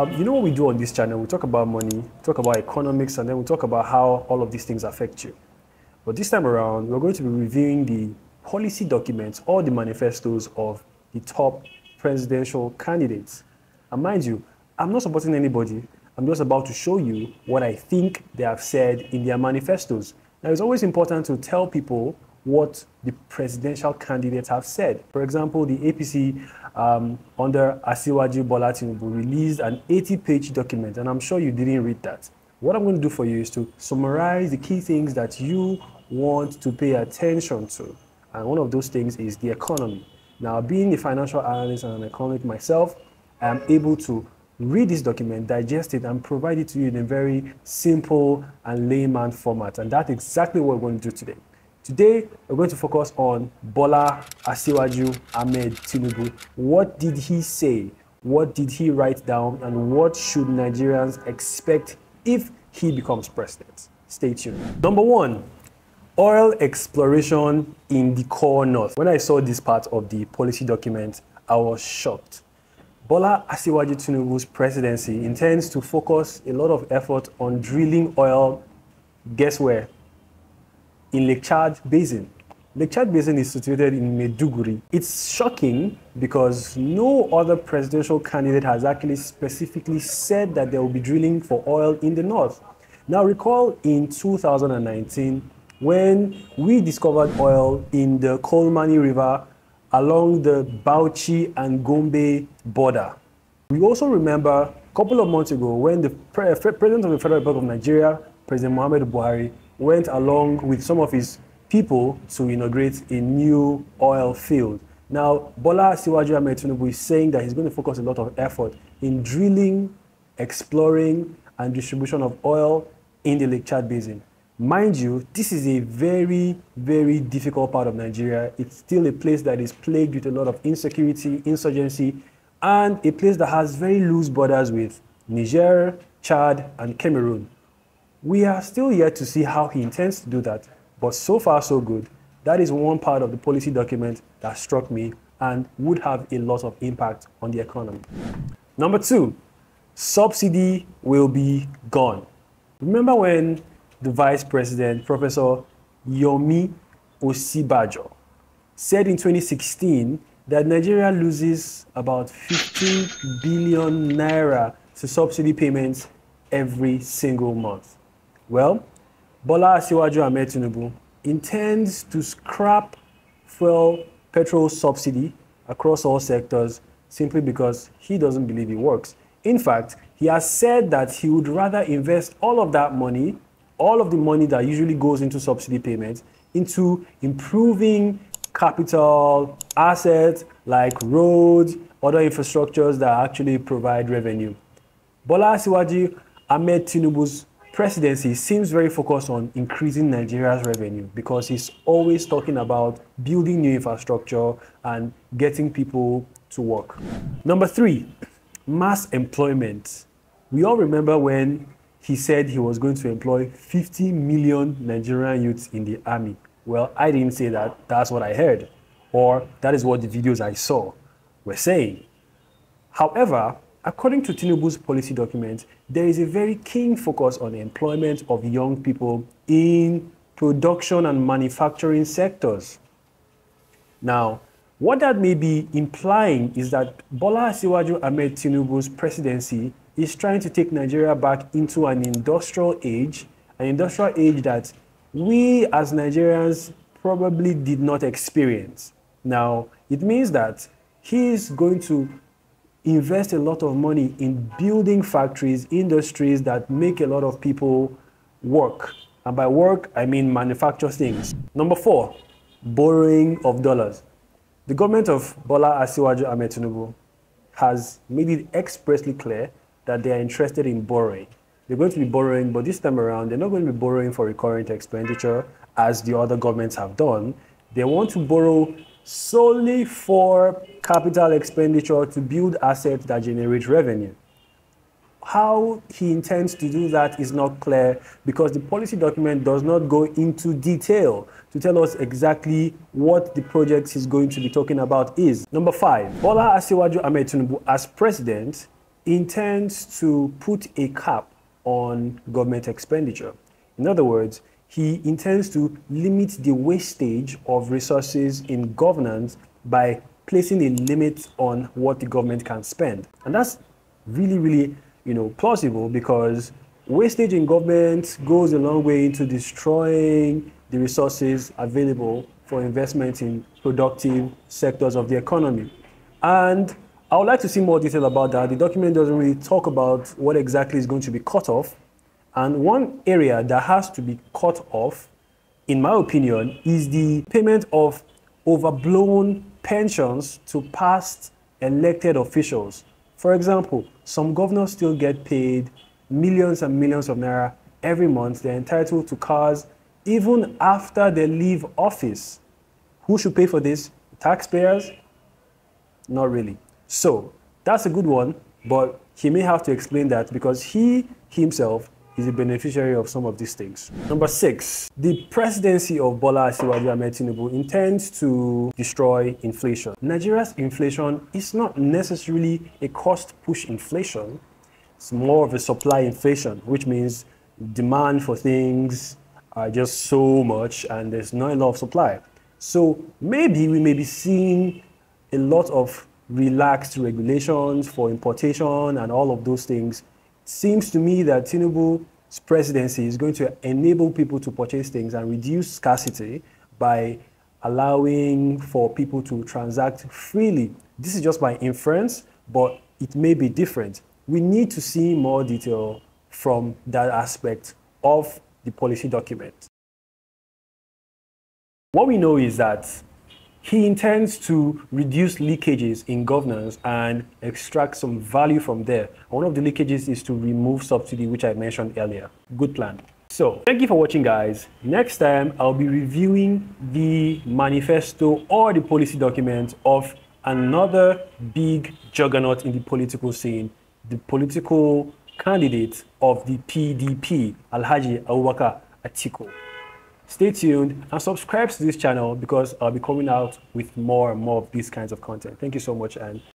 You know what we do on this channel? We talk about money, talk about economics, and then we talk about how all of these things affect you. But this time around, we're going to be reviewing the policy documents or the manifestos of the top presidential candidates. And mind you, I'm not supporting anybody. I'm just about to show you what I think they have said in their manifestos. Now, it's always important to tell people what the presidential candidates have said. For example, the APC under Asiwaju Bola Tinubu released an 80-page document, and I'm sure you didn't read that. What I'm going to do for you is to summarize the key things that you want to pay attention to. And one of those things is the economy. Now, being a financial analyst and an economic myself, I'm able to read this document, digest it, and provide it to you in a very simple and layman format. And that's exactly what we're going to do today. Today, we're going to focus on Bola Asiwaju Ahmed Tinubu. What did he say? What did he write down? And what should Nigerians expect if he becomes president? Stay tuned. Number one, oil exploration in the core north. When I saw this part of the policy document, I was shocked. Bola Asiwaju Tinubu's presidency intends to focus a lot of effort on drilling oil, guess where? In Lake Chad Basin. Lake Chad Basin is situated in Maiduguri. It's shocking because no other presidential candidate has actually specifically said that they will be drilling for oil in the north. Now recall in 2019 when we discovered oil in the Kolmani River along the Bauchi and Gombe border. We also remember a couple of months ago when the President of the Federal Republic of Nigeria, President Muhammadu Buhari, went along with some of his people to inaugurate a new oil field. Now, Bola Asiwaju Ahmed Tinubu is saying that he's going to focus a lot of effort in drilling, exploring, and distribution of oil in the Lake Chad Basin. Mind you, this is a very, very difficult part of Nigeria. It's still a place that is plagued with a lot of insecurity, insurgency, and a place that has very loose borders with Niger, Chad, and Cameroon. We are still yet to see how he intends to do that, but so far so good. That is one part of the policy document that struck me and would have a lot of impact on the economy. Number two, subsidy will be gone. Remember when the Vice President, Professor Yomi Osibajo, said in 2016 that Nigeria loses about 15 billion naira to subsidy payments every single month? Well, Bola Asiwaju Ahmed Tinubu intends to scrap fuel petrol subsidy across all sectors simply because he doesn't believe it works. In fact, he has said that he would rather invest all of that money, all of the money that usually goes into subsidy payments, into improving capital assets like roads, other infrastructures that actually provide revenue. Bola Asiwaju Ahmed Tinubu's presidency seems very focused on increasing Nigeria's revenue because he's always talking about building new infrastructure and getting people to work. Number three, mass employment. We all remember when he said he was going to employ 50 million Nigerian youths in the army. Well, I didn't say that. That's what I heard. Or that is what the videos I saw were saying. However, according to Tinubu's policy document, there is a very keen focus on the employment of young people in production and manufacturing sectors. Now, what that may be implying is that Bola Asiwaju Ahmed Tinubu's presidency is trying to take Nigeria back into an industrial age that we as Nigerians probably did not experience. Now, it means that he is going to invest a lot of money in building factories, industries that make a lot of people work. And by work, I mean manufacture things. Number four, borrowing of dollars. The government of Bola Asiwaju Ahmed Tinubu has made it expressly clear that they are interested in borrowing. They're going to be borrowing, but this time around, they're not going to be borrowing for recurrent expenditure as the other governments have done. They want to borrow solely for capital expenditure to build assets that generate revenue. How he intends to do that is not clear because the policy document does not go into detail to tell us exactly what the project he's going to be talking about is. Number five, Bola Asiwaju Ahmed Tinubu as president intends to put a cap on government expenditure. In other words, he intends to limit the wastage of resources in governance by placing a limit on what the government can spend. And that's really, plausible, because wastage in government goes a long way into destroying the resources available for investment in productive sectors of the economy. And I would like to see more detail about that. The document doesn't really talk about what exactly is going to be cut off. And one area that has to be cut off, in my opinion, is the payment of overblown pensions to past elected officials. For example, some governors still get paid millions and millions of naira every month. They're entitled to cars even after they leave office. Who should pay for this? Taxpayers? Not really. So that's a good one, but he may have to explain that, because he himself is a beneficiary of some of these things. Number 6, the presidency of Bola Tinubu intends to destroy inflation. Nigeria's inflation is not necessarily a cost-push inflation. It's more of a supply inflation, which means demand for things are just so much and there's not a lot of supply. So maybe we may be seeing a lot of relaxed regulations for importation and all of those things. It seems to me that Tinubu's presidency is going to enable people to purchase things and reduce scarcity by allowing for people to transact freely. This is just my inference, but it may be different. We need to see more detail from that aspect of the policy document. What we know is that he intends to reduce leakages in governance and extract some value from there. One of the leakages is to remove subsidy, which I mentioned earlier. Good plan. So thank you for watching, guys. Next time, I'll be reviewing the manifesto or the policy document of another big juggernaut in the political scene, the political candidate of the PDP, Alhaji Abubakar Atiku. Stay tuned and subscribe to this channel, because I'll be coming out with more and more of these kinds of content. Thank you so much, and